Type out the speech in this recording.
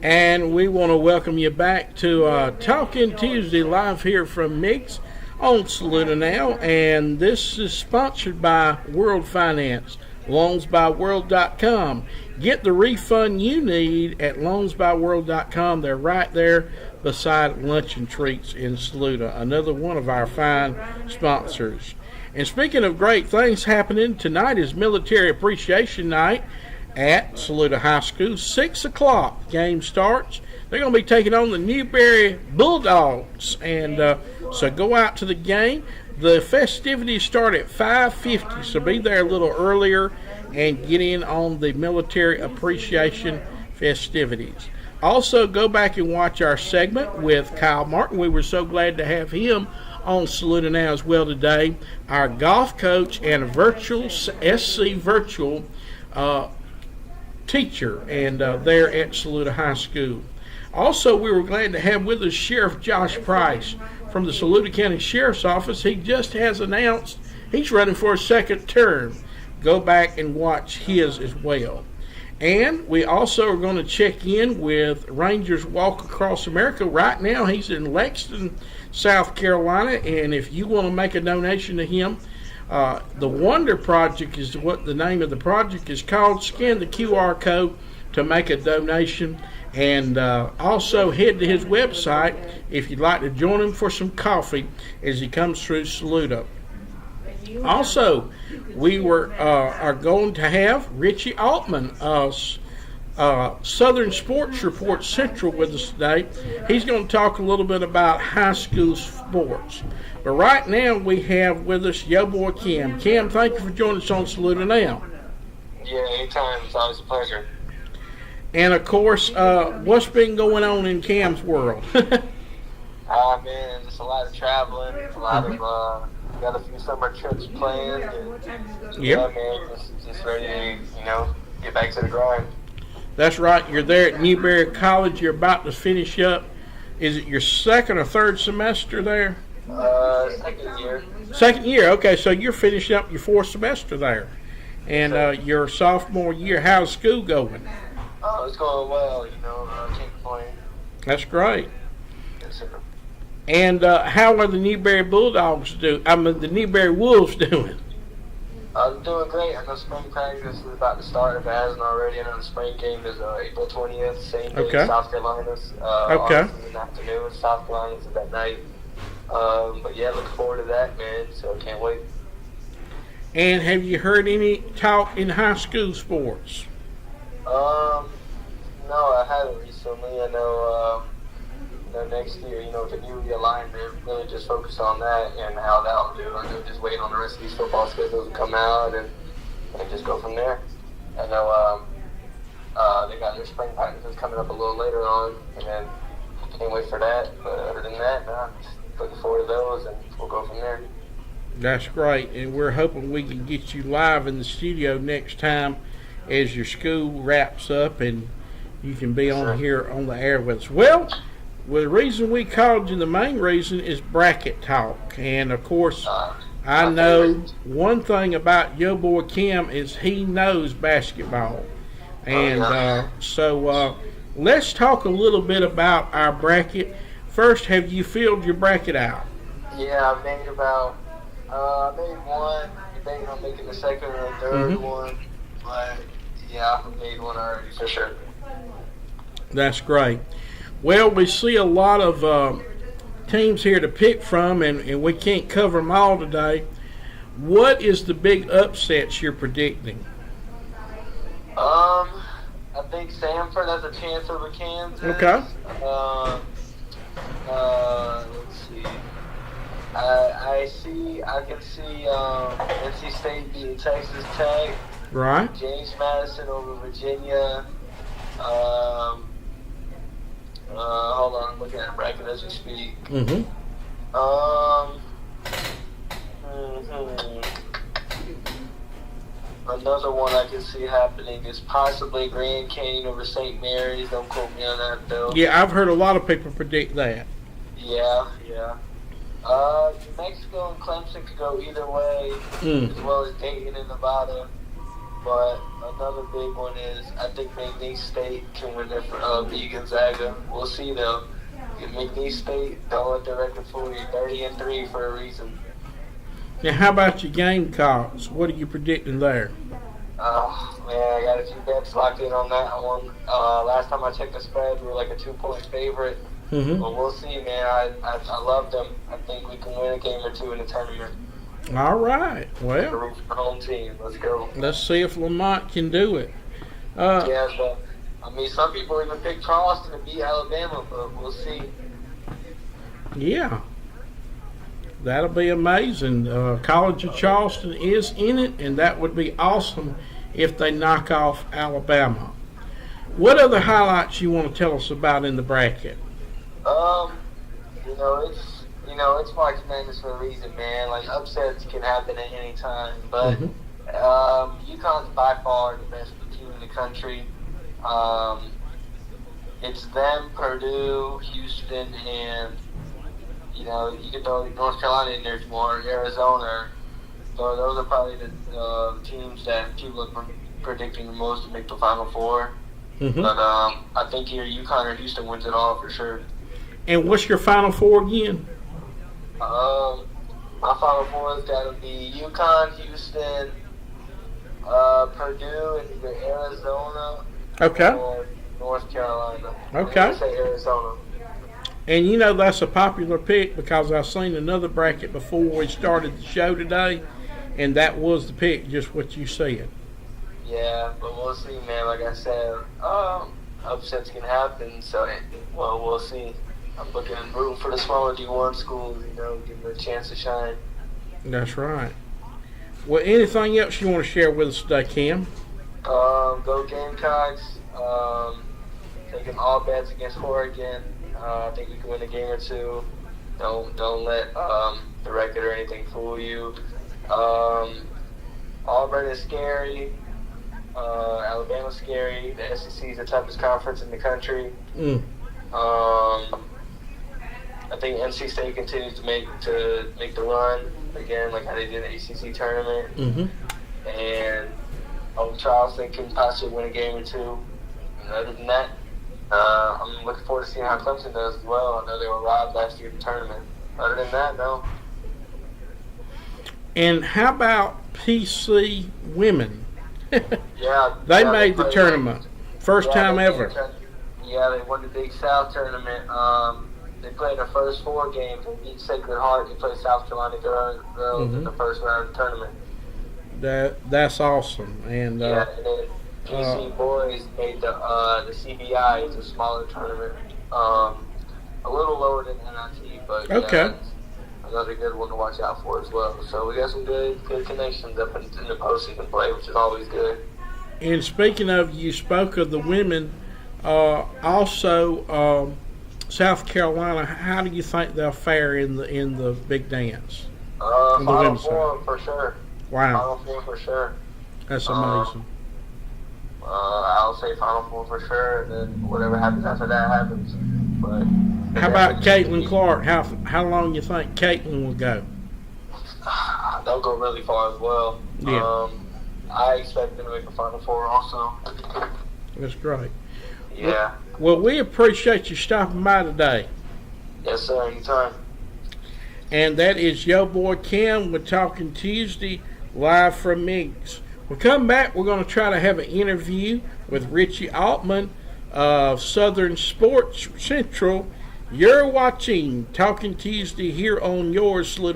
And we want to welcome you back to Talking Tuesday live here from MIGS on SALUDANow. And this is sponsored by World Finance, loansbyworld.com. Get the refund you need at loansbyworld.com. They're right there beside Lunch and Treats in Saluda, another one of our fine sponsors. And speaking of great things happening, tonight is Military Appreciation Night at Saluda High School. 6 o'clock game starts. They're going to be taking on the Newberry Bulldogs. And so go out to the game. The festivities start at 5:50, so be there a little earlier and get in on the Military Appreciation festivities. Also, go back and watch our segment with Kyle Martin. We were so glad to have him on SALUDANow as well today. Our golf coach and a virtual SC virtual teacher, and there at Saluda High School. Also, we were glad to have with us Sheriff Josh Price from the Saluda County Sheriff's Office. He just has announced he's running for a second term. Go back and watch his as well. And we also are going to check in with Rangers Walk Across America. Right now, he's in Lexington, South Carolina, and if you want to make a donation to him, the Wonder Project is what the name of the project is called. Scan the QR code to make a donation, and also head to his website if you'd like to join him for some coffee as he comes through Saluda. Also, we are going to have Richie Altman, Southern Sports Report Central, with us today. He's going to talk a little bit about high school sports. But right now we have with us YoBoi Cam. Cam, thank you for joining us on SALUDANow. Yeah, anytime. It's always a pleasure. And of course, what's been going on in Cam's world? Man, just a lot of traveling, a lot of got a few summer trips planned, and yeah, man, just ready to get back to the grind. That's right. You're there at Newberry College. You're about to finish up. Is it your second or third semester there? Second year. Second year. Okay, so you're finishing up your fourth semester there, and your sophomore year. How's school going? Oh, it's going well. Can't complain. That's great. Yes, sir. And how are the Newberry Bulldogs doing? The Newberry Wolves doing? I'm doing great. I know spring practice is about to start if it hasn't already. I know the spring game is April 20th, same day as South Carolina's. Okay. In the afternoon, South Carolina's at that night. But yeah, look forward to that, man. So can't wait. And have you heard any talk in high school sports? No, I haven't recently. I know, next year, with the new realignment, really just focus on that and how that'll do. I know just waiting on the rest of these football schedules to come out and just go from there. I know they got their spring practices coming up a little later on, and then can't wait for that. But other than that, just looking forward to those, and we'll go from there. That's great, and we're hoping we can get you live in the studio next time as your school wraps up and you can be on here on the air with us. Well, the reason we called you, the main reason, is bracket talk. And, of course, I know one thing about YoBoi Cam is he knows basketball. And so let's talk a little bit about our bracket. First, have you filled your bracket out? Yeah, I made one. Debating on making the second or the third one. But, yeah, I made one already for sure. That's great. Well, we see a lot of teams here to pick from, and we can't cover them all today. What is the big upsets you're predicting? I think Sanford has a chance over Kansas. Okay. Let's see. I can see NC State beating Texas Tech. Right. James Madison over Virginia. Hold on, I'm looking at the bracket as we speak. Another one I can see happening is possibly Grand Canyon over St. Mary's. Don't quote me on that, though. Yeah, I've heard a lot of people predict that. Yeah. New Mexico and Clemson could go either way, as well as Dayton and Nevada. But another big one is I think McNeese State can win it for beat Gonzaga. We'll see though. McNeese State, don't let the record fool you. 30-3 for a reason. Now, how about your Gamecocks? What are you predicting there? Man, I got a few bets locked in on that one. Last time I checked the spread, we were like a 2-point favorite. Mm-hmm. But we'll see, man. I love them. I think we can win a game or two in the tournament. All right. Well, Root for home team. Let's go. let's see if Lamont can do it. Yeah, but I mean, some people even pick Charleston to beat Alabama, but we'll see. Yeah. That'll be amazing. College of Charleston is in it, and that would be awesome if they knock off Alabama. What other highlights you want to tell us about in the bracket? It's March Madness for a reason, man. Like, upsets can happen at any time, but UConn's by far the best team in the country. It's them, Purdue, Houston, and you can throw North Carolina in there if you want, Arizona. So those are probably the teams that people are predicting the most to make the Final Four. Mm-hmm. But I think either UConn or Houston wins it all for sure. And what's your Final Four again? My Final Four has got to be UConn, Houston, Purdue, and either Arizona or North Carolina. Okay. I'm going to say Arizona. And you know that's a popular pick because I've seen another bracket before we started the show today, and that was the pick, just what you said. Yeah, but we'll see, man. Like I said, upsets can happen, so we'll see. I'm looking and rooting for the smaller D1 schools, give them a chance to shine. That's right. Well, anything else you want to share with us today, Cam? Go Gamecocks. Taking all bets against Oregon. I think we can win a game or two. Don't let the record or anything fool you. Auburn is scary. Alabama's scary. The SEC is the toughest conference in the country. I think NC State continues to make the run again, like how they did in the ACC tournament. Mm-hmm. And Charleston can possibly win a game or two. And other than that, I'm looking forward to seeing how Clemson does as well. I know they were robbed last year in the tournament. Other than that, no. And how about PC women? Yeah, they made the tournament. First time ever. They won the Big South tournament. They played their first 4 games. They beat Sacred Heart. They played South Carolina girls in the first round of the tournament. That's awesome. And and then PC boys made the CBI. It's a smaller tournament, a little lower than NIT, but another good one to watch out for as well. So we got some good connections up in the postseason play, which is always good. And speaking of, you spoke of the women, also South Carolina. How do you think they'll fare in the big dance? Final Four for sure. Wow. Final Four for sure. That's amazing. I'll say Final Four for sure, and then whatever happens after that happens. But how about Caitlin Clark? How long you think Caitlin will go? They'll go really far as well. Yeah. I expect them to make the Final Four also. That's great. Yeah. Well, we appreciate you stopping by today. Yes, sir. Anytime. And that is YoBoi Cam with Talking Tuesday, live from MIGS. We'll come back. We're going to try to have an interview with Richie Altman of Southern Sports Central. You're watching Talking Tuesday here on yours, SALUDANow.